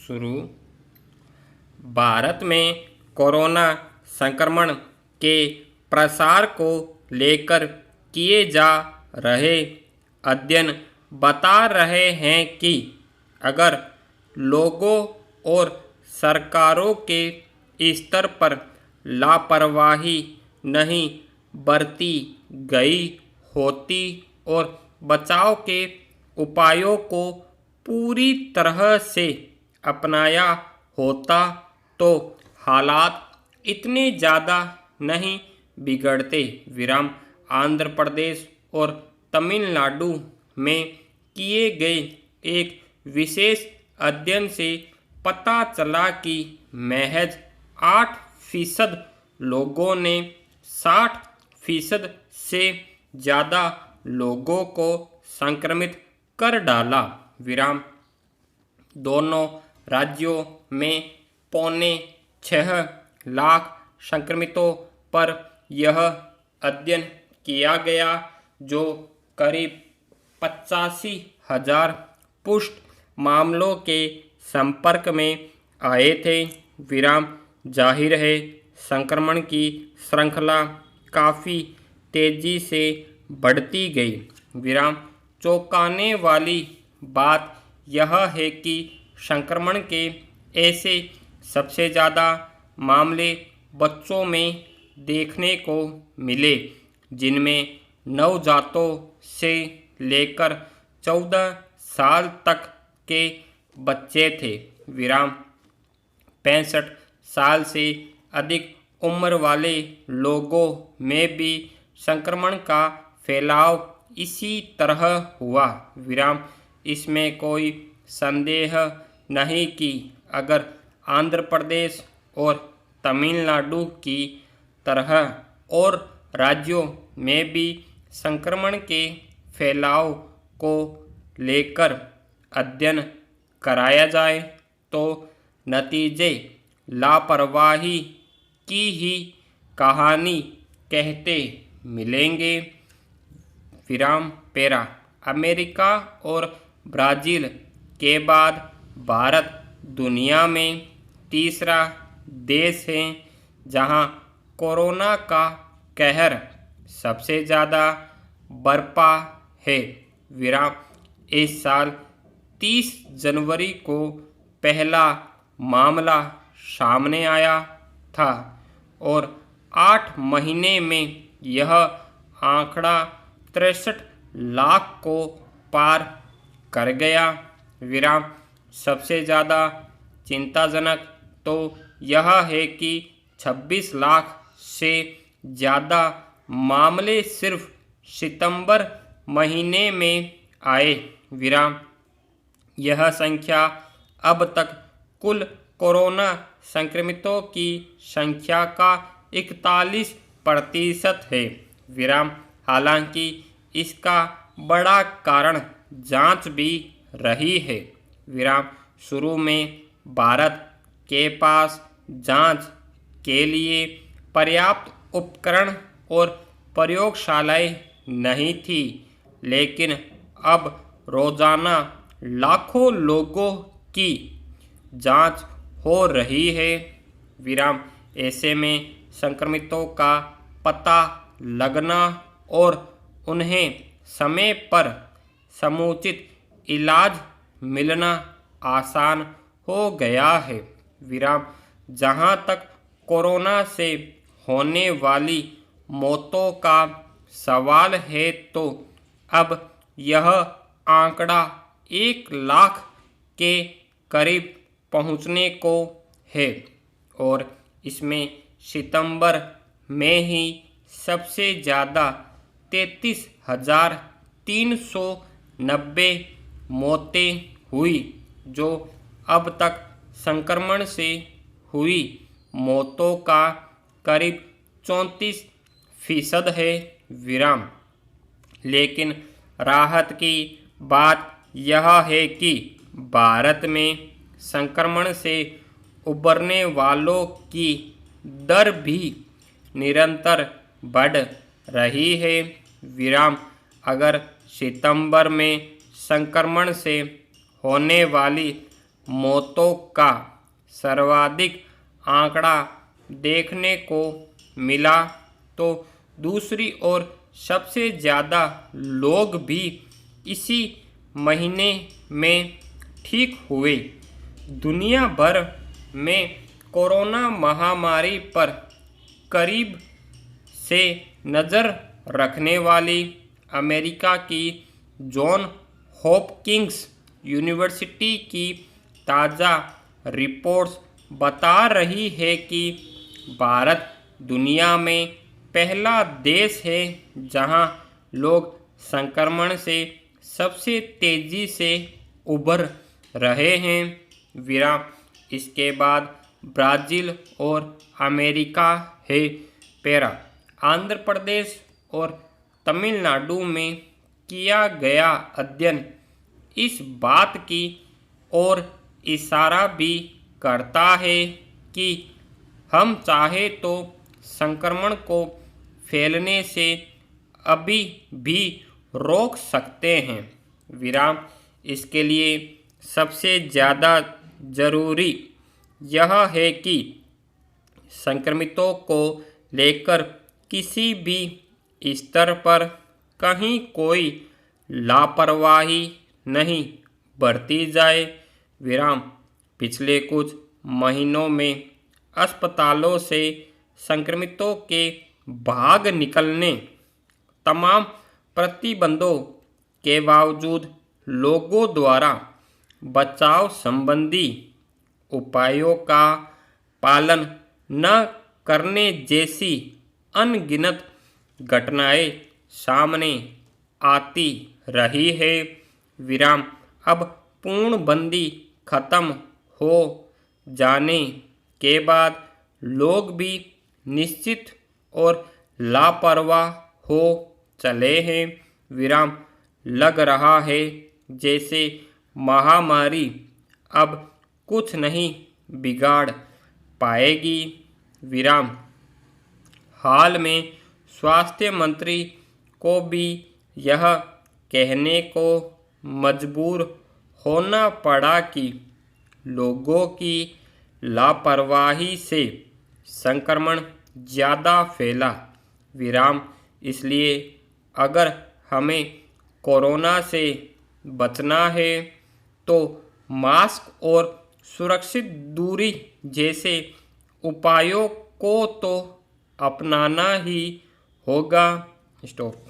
शुरू। भारत में कोरोना संक्रमण के प्रसार को लेकर किए जा रहे अध्ययन बता रहे हैं कि अगर लोगों और सरकारों के स्तर पर लापरवाही नहीं बरती गई होती और बचाव के उपायों को पूरी तरह से अपनाया होता तो हालात इतने ज़्यादा नहीं बिगड़ते। आंध्र प्रदेश और तमिलनाडु में किए गए एक विशेष अध्ययन से पता चला कि महज 8% लोगों ने 60% से ज़्यादा लोगों को संक्रमित कर डाला। दोनों राज्यों में 5.25 लाख संक्रमितों पर यह अध्ययन किया गया, जो करीब 85,000 पुष्ट मामलों के संपर्क में आए थे। जाहिर है संक्रमण की श्रृंखला काफ़ी तेज़ी से बढ़ती गई। चौंकाने वाली बात यह है कि संक्रमण के ऐसे सबसे ज़्यादा मामले बच्चों में देखने को मिले, जिनमें नवजातों से लेकर 14 साल तक के बच्चे थे। 65 साल से अधिक उम्र वाले लोगों में भी संक्रमण का फैलाव इसी तरह हुआ। इसमें कोई संदेह नहीं कि अगर आंध्र प्रदेश और तमिलनाडु की तरह और राज्यों में भी संक्रमण के फैलाव को लेकर अध्ययन कराया जाए तो नतीजे लापरवाही की ही कहानी कहते मिलेंगे। अमेरिका और ब्राज़ील के बाद भारत दुनिया में तीसरा देश है जहां कोरोना का कहर सबसे ज़्यादा बरपा है। इस साल 30 जनवरी को पहला मामला सामने आया था और 8 महीने में यह आंकड़ा 63 लाख को पार कर गया। सबसे ज़्यादा चिंताजनक तो यह है कि 26 लाख से ज़्यादा मामले सिर्फ सितंबर महीने में आए। यह संख्या अब तक कुल कोरोना संक्रमितों की संख्या का 41% है। हालांकि इसका बड़ा कारण जांच भी रही है। शुरू में भारत के पास जांच के लिए पर्याप्त उपकरण और प्रयोगशालाएं नहीं थी, लेकिन अब रोजाना लाखों लोगों की जांच हो रही है। ऐसे में संक्रमितों का पता लगना और उन्हें समय पर समुचित इलाज मिलना आसान हो गया है। जहां तक कोरोना से होने वाली मौतों का सवाल है तो अब यह आंकड़ा 1 लाख के करीब पहुंचने को है और इसमें सितंबर में ही सबसे ज़्यादा 33,390 मौतें हुई, जो अब तक संक्रमण से हुई मौतों का करीब 34% है। लेकिन राहत की बात यह है कि भारत में संक्रमण से उबरने वालों की दर भी निरंतर बढ़ रही है। अगर सितंबर में संक्रमण से होने वाली मौतों का सर्वाधिक आंकड़ा देखने को मिला, तो दूसरी ओर सबसे ज़्यादा लोग भी इसी महीने में ठीक हुए। दुनिया भर में कोरोना महामारी पर करीब से नज़र रखने वाली अमेरिका की जॉन हॉपकिंस यूनिवर्सिटी की ताज़ा रिपोर्ट्स बता रही है कि भारत दुनिया में पहला देश है जहां लोग संक्रमण से सबसे तेज़ी से उभर रहे हैं। विराम। इसके बाद ब्राज़ील और अमेरिका है। पैरा। आंध्र प्रदेश और तमिलनाडु में किया गया अध्ययन इस बात की ओर इशारा भी करता है कि हम चाहे तो संक्रमण को फैलने से अभी भी रोक सकते हैं। विराम। इसके लिए सबसे ज़्यादा ज़रूरी यह है कि संक्रमितों को लेकर किसी भी स्तर पर कहीं कोई लापरवाही नहीं बरती जाए। विराम। पिछले कुछ महीनों में अस्पतालों से संक्रमितों के भाग निकलने, तमाम प्रतिबंधों के बावजूद लोगों द्वारा बचाव संबंधी उपायों का पालन न करने जैसी अनगिनत घटनाएं सामने आती रही है। विराम। अब पूर्णबंदी खत्म हो जाने के बाद लोग भी निश्चित और लापरवाह हो चले हैं। विराम। लग रहा है जैसे महामारी अब कुछ नहीं बिगाड़ पाएगी। विराम। हाल में स्वास्थ्य मंत्री को भी यह कहने को मजबूर होना पड़ा कि लोगों की लापरवाही से संक्रमण ज़्यादा फैला। विराम। इसलिए अगर हमें कोरोना से बचना है तो मास्क और सुरक्षित दूरी जैसे उपायों को तो अपनाना ही होगा। स्टॉप।